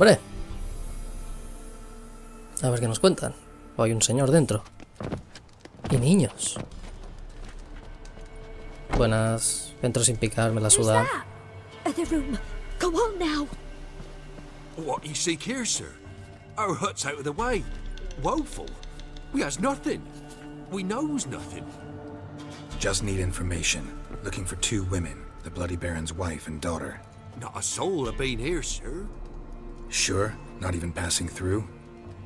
hombre. A ver qué nos cuentan. O hay un señor dentro. Y niños. Buenas. Entro sin picar, me la suda. Other room. Go on now. What you seek here, sir? Our hut's out of the way. Woeful. We has nothing. We knows nothing. Just need information. Looking for 2 women, the Bloody Baron's wife and daughter. Not a soul have been here, sir. Sure? Not even passing through?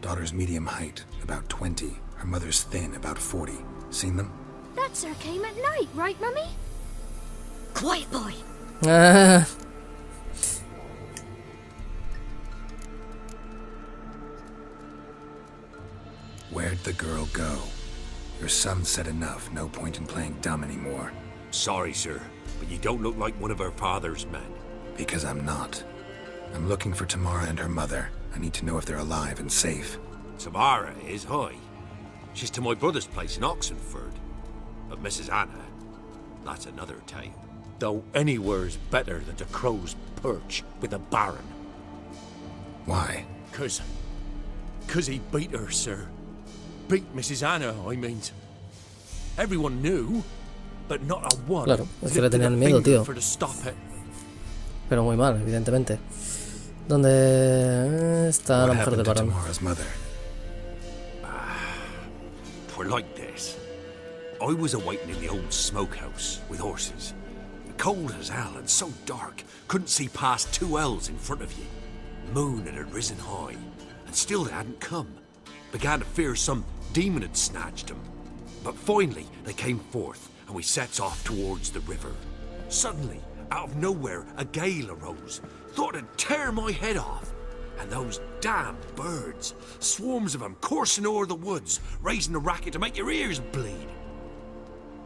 Daughter's medium height, about 20. Her mother's thin, about 40. Seen them? That sir came at night, right, Mummy? Quiet, boy. Where'd the girl go? Your son said enough, no point in playing dumb anymore. Sorry, sir, but you don't look like one of our father's men. Because I'm not. I'm looking for Tamara and her mother. I need to know if they're alive and safe. Tamara is high. She's to my brother's place in Oxenford. But Mrs. Anna, that's another tale. Though anywhere's better than the crow's perch with a Baron. Why? Cause he beat her, sir. Beat Mrs. Anna, I mean. Everyone knew, but not a one. Claro, es que le tenían miedo, tío. For to stop it. Pero muy mal, evidentemente. ¿Dónde está la mujer del Barón? We're like this. I was awaiting in the old smokehouse with horses. Cold as hell and so dark, couldn't see past 2 ells in front of you. Moon had risen high, and still they hadn't come. Began to fear some demon had snatched them. But finally they came forth, and we sets off towards the river. Suddenly, out of nowhere, a gale arose. Thought it'd tear my head off. And those damn birds, swarms of them coursing o'er the woods, raising a racket to make your ears bleed.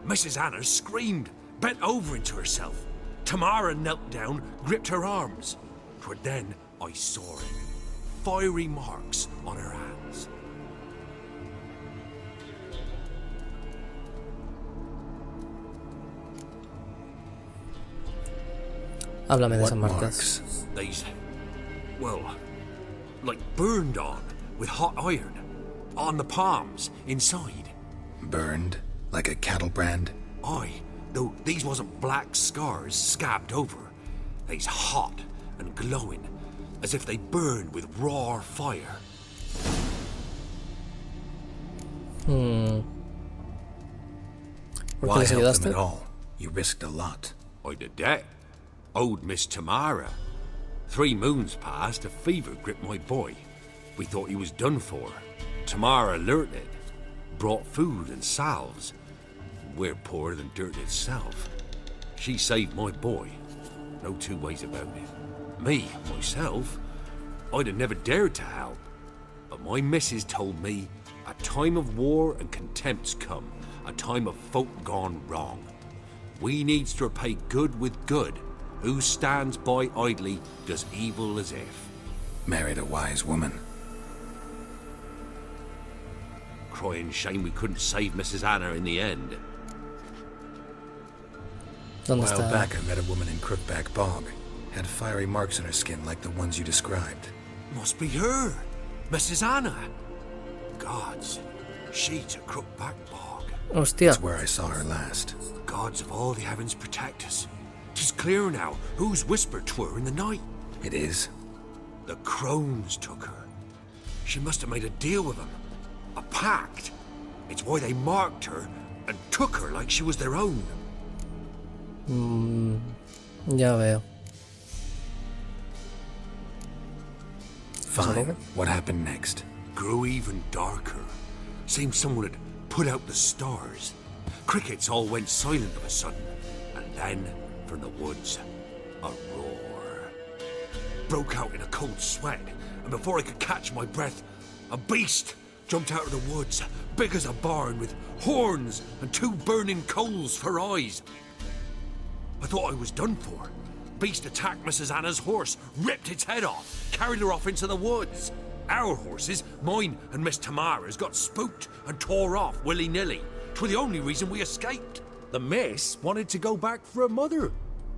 Mrs. Anna screamed, bent over into herself. Tamara knelt down, gripped her arms. 'Twere then I saw it. Fiery marks on her hands. Háblame de esas marcas. These, well, like burned on with hot iron. On the palms, inside. Burned? Like a cattle brand? Aye, though these wasn't black scars scabbed over. They's hot and glowing, as if they burned with raw fire. Why help them at all? You risked a lot. I did that. Owed Miss Tamara. 3 moons passed, a fever gripped my boy. We thought he was done for. Tamara learnt it. Brought food and salves. We're poorer than dirt itself. She saved my boy. No 2 ways about it. Me, myself, I'd have never dared to help. But my missus told me a time of war and contempt's come. A time of folk gone wrong. We needs to repay good with good. Who stands by idly does evil as if. Married a wise woman. Crying shame we couldn't save Mrs. Anna in the end. A while back I met a woman in Crookback Bog. Had fiery marks on her skin like the ones you described. Must be her, Mrs. Anna. Gods, she to Crookback Bog. Hostia. That's where I saw her last. Gods of all the heavens protect us. 'Tis clear now whose whisper 'twere in the night. It is? The crones took her. She must have made a deal with them. A pact. It's why they marked her and took her like she was their own. Ya veo. Fine. What happened next? Grew even darker. Seemed someone had put out the stars. Crickets all went silent of a sudden. And then, from the woods, a roar. Broke out in a cold sweat, and before I could catch my breath, a beast jumped out of the woods, big as a barn, with horns and 2 burning coals for eyes. I thought I was done for. Beast attacked Mrs. Anna's horse, ripped its head off, carried her off into the woods. Our horses, mine and Miss Tamara's, got spooked and tore off willy-nilly. 'Twere the only reason we escaped. The miss wanted to go back for her mother,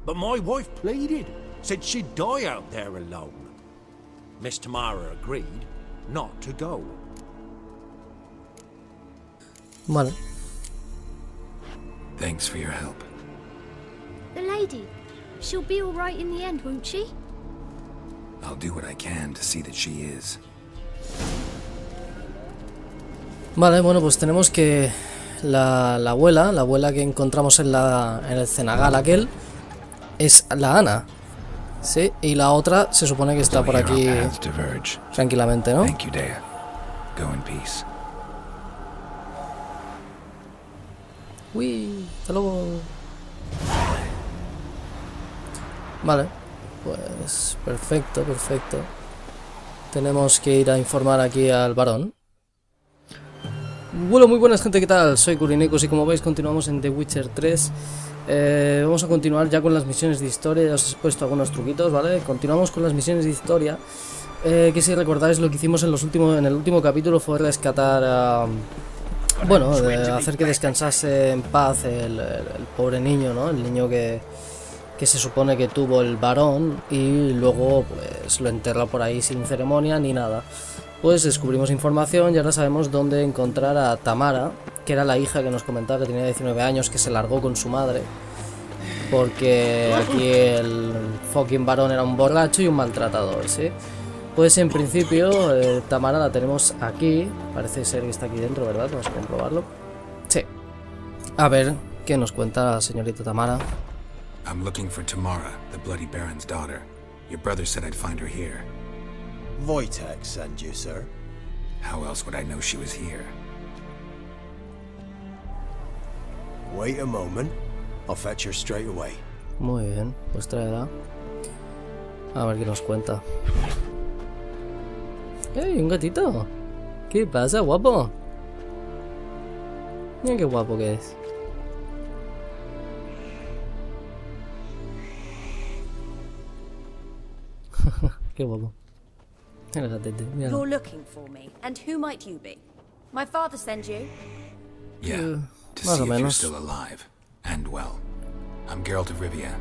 but my wife pleaded, said she'd die out there alone. Miss Tamara agreed not to go. Vale. Thanks for your help. The lady. She'll be all right in the end, won't she? I'll do what I can to see that she is. Vale, bueno, pues tenemos que la abuela que encontramos en el cenagal aquel, es la Ana. Sí, y la otra se supone que está por aquí tranquilamente, ¿no? Thank you, Dea. Go in peace. Uy, hasta luego. Vale, pues perfecto. Tenemos que ir a informar aquí al Barón. Bueno, muy buenas gente, ¿qué tal? Soy Kurinecos y como veis continuamos en The Witcher 3. Vamos a continuar ya con las misiones de historia. Ya os he puesto algunos truquitos, ¿vale? Continuamos con las misiones de historia. Que si recordáis lo que hicimos en el último capítulo fue rescatar a... Bueno, hacer que descansase en paz el pobre niño, ¿no? El niño que se supone que tuvo el Barón y luego pues lo enterró por ahí sin ceremonia ni nada. Pues descubrimos información y ahora sabemos dónde encontrar a Tamara, que era la hija que nos comentaba que tenía 19 años, que se largó con su madre. Porque aquí el fucking Barón era un borracho y un maltratador, ¿sí? Pues en principio Tamara la tenemos aquí, parece ser que está aquí dentro, ¿verdad? Vamos a comprobarlo. Sí. A ver, ¿qué nos cuenta la señorita Tamara? I'm looking for Tamara, the Bloody Baron's daughter. Your brother said I'd find her here. Wojtek sent you, sir. How else would I know she was here? Wait a moment. I'll fetch her straight away. Muy bien, pues tráela. A ver qué nos cuenta. ¡Ey, un gatito! ¿Qué pasa, guapo? Mira qué guapo que es. Qué guapo. Mira el gatete, mira. You're looking for me, and who might you be? My father sent you? Yeah, to más see o if you're menos. still alive. And well. I'm Geralt of Rivia.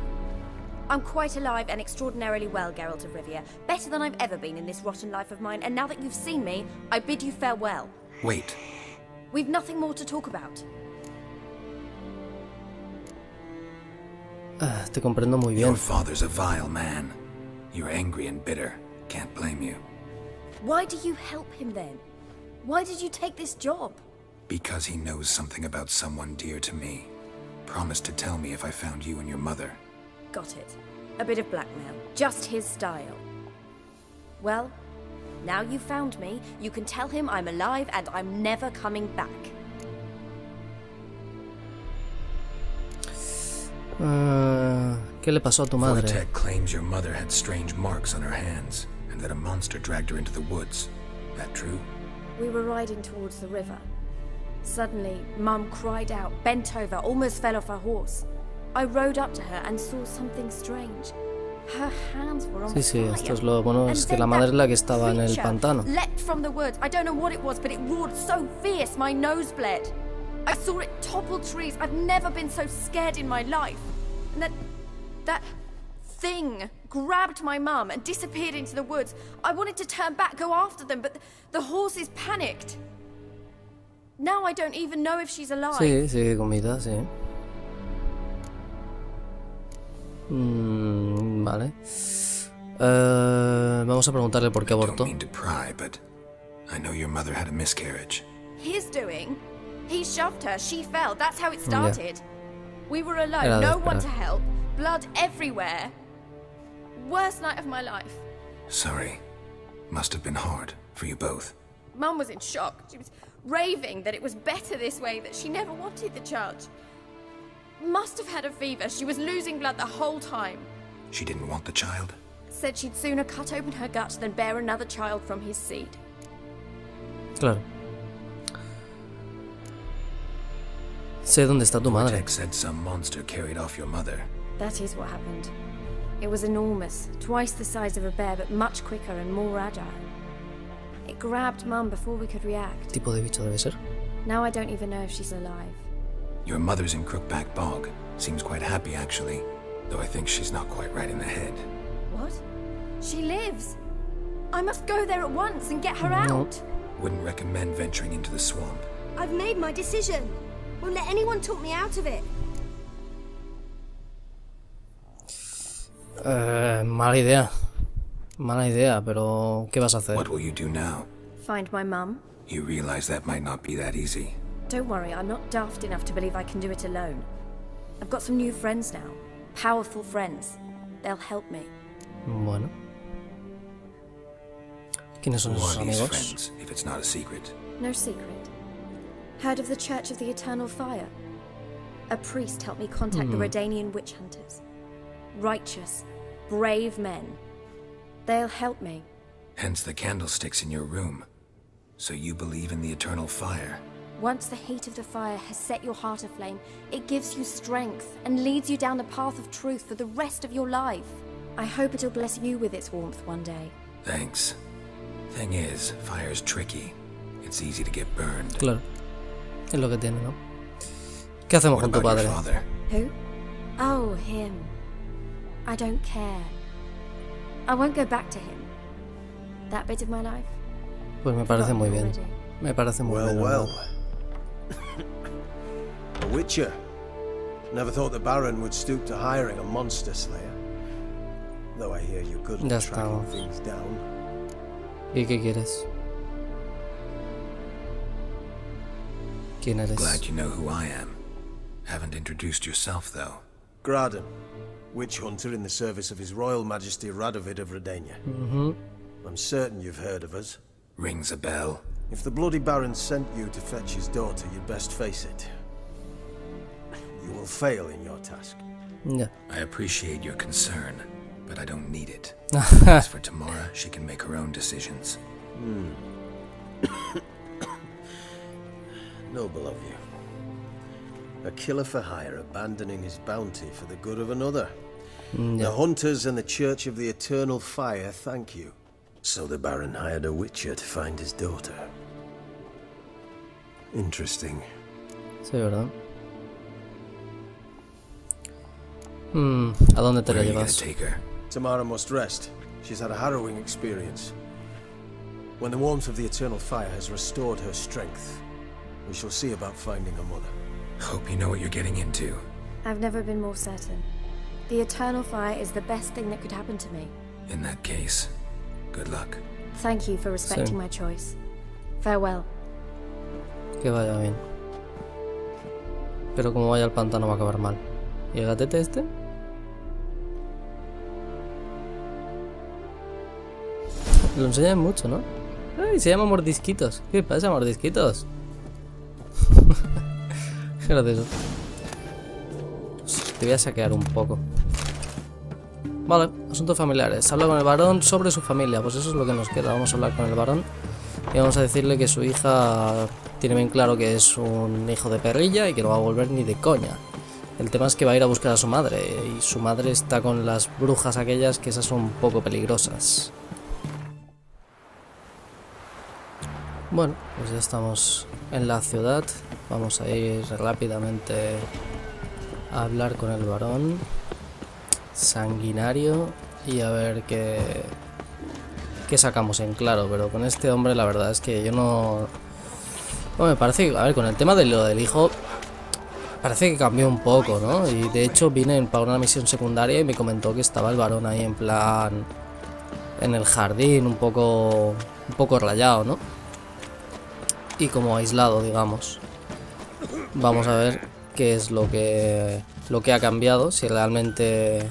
I'm quite alive and extraordinarily well, Geralt of Rivia. Better than I've ever been in this rotten life of mine, and now that you've seen me, I bid you farewell. Wait. We've nothing more to talk about. Te comprendo muy bien. Your father's a vile man. You're angry and bitter. Can't blame you. Why do you help him then? Why did you take this job? Because he knows something about someone dear to me. Promised to tell me if I found you and your mother. Got it. A bit of blackmail. Just his style. Well, now you've found me, you can tell him I'm alive and I'm never coming back. ¿Qué le pasó a tu madre? Wojtek claims your mother had strange marks on her hands, and that a monster dragged her into the woods. That true? We were riding towards the river. Suddenly, Mum cried out, bent over, almost fell off her horse. I rode up to her and saw something strange. Her hands were on Sí, fire. esto es lo bueno, es que la madre es la que estaba en el pantano. Leapt from the woods. I don't know what it was, but it roared so fierce my nose bled. I saw it topple trees. I've never been so scared in my life. And that thing grabbed my mum and disappeared into the woods. I wanted to turn back, go after them, but the horses panicked. Now I don't even know if she's alive. Sí, sigue comida, sí. Vale. Vamos a preguntarle por qué abortó. Don't mean to pry, but I know your mother had a miscarriage. His doing? He shoved her, she fell, that's how it started. We were alone, Era de no one esperar. to help, blood everywhere. Worst night of my life. Sorry. Must have been hard for you both. Mum was in shock. She was raving that it was better this way, that she never wanted the child. Must have had a fever. She was losing blood the whole time. She didn't want the child? Said she'd sooner cut open her gut than bear another child from his seed. Claro. Sé dónde está tu madre. Wojtek said some monster carried off your mother. That is what happened. It was enormous, twice the size of a bear, but much quicker and more agile. It grabbed Mum before we could react. ¿Qué tipo de bicho debe ser? Now I don't even know if she's alive. Your mother's in Crookback Bog. Seems quite happy, actually. Though I think she's not quite right in the head. What? She lives. I must go there at once and get her out. Wouldn't recommend venturing into the swamp. I've made my decision. Won't let anyone talk me out of it. Mala idea. Mala idea, pero ¿qué vas a hacer? What will you do now? Find my mum. You realize that might not be that easy. Don't worry, I'm not daft enough to believe I can do it alone. I've got some new friends now. Powerful friends. They'll help me. Bueno. ¿Quiénes son Who esos are these amigos? friends, if it's not a secret? No secret. Heard of the Church of the Eternal Fire? A priest helped me contact the Redanian witch hunters. Righteous, brave men. They'll help me. Hence the candlesticks in your room. So you believe in the eternal fire? Once the heat of the fire has set your heart aflame, it gives you strength and leads you down the path of truth for the rest of your life. I hope it'll bless you with its warmth one day. Thanks. Thing is, fire's tricky. It's easy to get burned. Claro. Es lo que tiene, ¿no? ¿Qué hacemos What con tu about padre? your father? Who? Oh, him. I don't care. I won't go back to him. That bit of my life. Pues me parece muy bien. Already. Me parece muy bien. Well, la verdad. A witcher. Never thought the Baron would stoop to hiring a monster slayer. Though I hear you're good Ya at tracking estamos. things down. ¿Y qué quieres? ¿Quién eres? Glad you know who I am. Haven't introduced yourself, though. Graden, witch hunter in the service of His Royal Majesty Radovid of Redania. I'm certain you've heard of us. Rings a bell. If the bloody Baron sent you to fetch his daughter, you'd best face it. You will fail in your task. Ya. I appreciate your concern, but I don't need it. As for Tamara, she can make her own decisions. Noble of you. A killer for hire abandoning his bounty for the good of another. The hunters and the Church of the Eternal Fire thank you. So the Baron hired a witcher to find his daughter. Interesting. Sí, ¿verdad? ¿A dónde te la Where are you gonna llevas? take her? Tamara must rest. She's had a harrowing experience. When the warmth of the Eternal Fire has restored her strength, we shall see about finding her mother. Hope you know what you're getting into. I've never been more certain. The Eternal Fire is the best thing that could happen to me. In that case, good luck. Thank you for respecting my choice. Farewell. Que vaya bien. Pero como vaya al pantano va a acabar mal. ¿Y el gatete este? Lo enseñan mucho, ¿no? ¡Ay! Se llama Mordisquitos. ¿Qué pasa, Mordisquitos? Gracioso. Te voy a saquear un poco. Vale, asuntos familiares. Habla con el varón sobre su familia. Pues eso es lo que nos queda. Vamos a hablar con el varón y vamos a decirle que su hija tiene bien claro que es un hijo de perrilla y que no va a volver ni de coña. El tema es que va a ir a buscar a su madre y su madre está con las brujas aquellas, que esas son un poco peligrosas. Bueno, pues ya estamos en la ciudad. Vamos a ir rápidamente a hablar con el varón sanguinario y a ver qué sacamos en claro. Pero con este hombre la verdad es que yo no... Bueno, me parece, a ver, con el tema de lo del hijo parece que cambió un poco, ¿no? Y de hecho vine para una misión secundaria y me comentó que estaba el varón ahí en plan en el jardín, un poco rayado, ¿no? Y como aislado, digamos. Vamos a ver qué es lo que ha cambiado, si realmente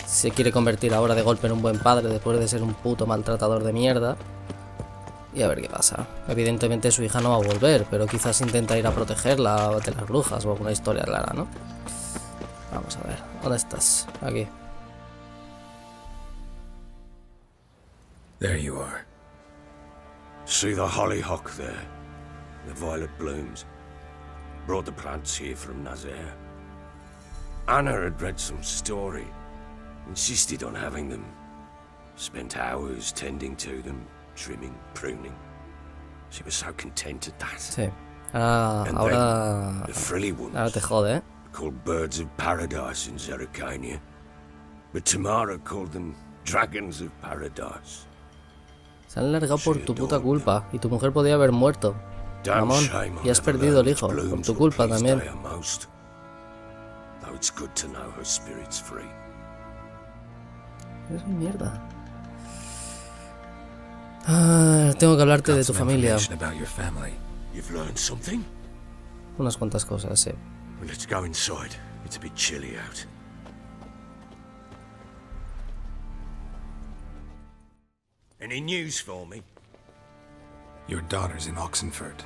se quiere convertir ahora de golpe en un buen padre después de ser un puto maltratador de mierda. Y a ver qué pasa. Evidentemente su hija no va a volver, pero quizás intenta ir a protegerla de las brujas o alguna historia rara, ¿no? Vamos a ver, ¿dónde estás? Aquí. There you are. See the hollyhock there? The violet blooms. Brought the plants here from Nazaire. Anna had read some story. Insisted on having them. Spent hours tending to them, trimming, pruning. She was so content at that. Sí. Ahora The frilly ones, ahora te jode, ¿eh? called birds of paradise in Zerrikania. But Tamara called them dragons of paradise. Se han largado por tu puta culpa. Y tu mujer podía haber muerto. Mamón, y has perdido el hijo. Por tu culpa también. Es mierda. Tengo que hablarte de tu familia. Unas cuantas cosas, sí. Let's go inside. It's a bit chilly out. Any news for me? Your daughter's in Oxenford.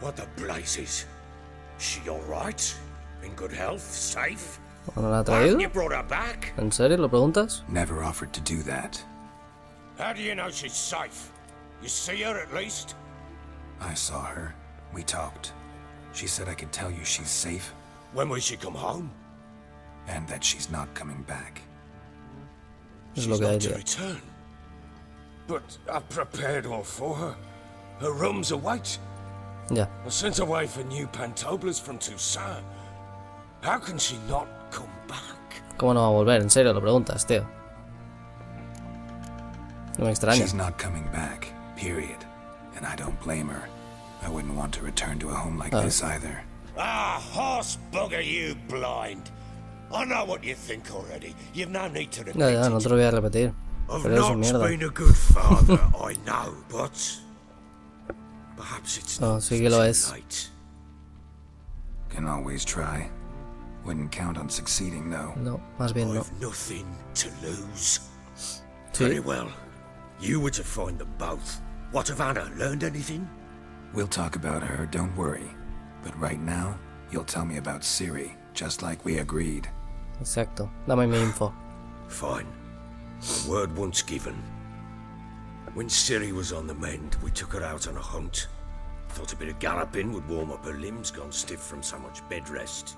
What the blazes? She all right? In good health? Safe? ¿No la ha Why traído? haven't you brought her back? ¿En serio? ¿Lo preguntas? Never offered to do that. How do you know she's safe? You see her at least? I saw her. We talked. She said I could tell you she's safe. When will she come home? And that she's not coming back. Es lo She's que hay, not to tío. return. But I've prepared all for her. Her rooms await. Ya. I sent away for new pantoblas from Toussaint. How can she not come back? ¿Cómo no va a volver? ¿En serio? Lo preguntas, tío. No me extraña. She's not coming back, period. And I don't blame her. I wouldn't want to return to a home like this either. Ah, horse bugger, you blind. I know what you think already. You've no need to repeat Ya, no te lo voy a repetir. I've Pero es not mierda. been a good father, I know, but perhaps it's not Sí que lo es. too late. Can always try. Wouldn't count on succeeding, though. No, más bien no. I've nothing to lose. Sí. Very well. You were to find them both. What of Anna? Learned anything? We'll talk about her, don't worry. But right now, you'll tell me about Ciri, just like we agreed. Exacto. Dame mi info. Fine. Word once given. When Ciri was on the mend, we took her out on a hunt. Thought a bit of galloping would warm up her limbs, gone stiff from so much bed rest.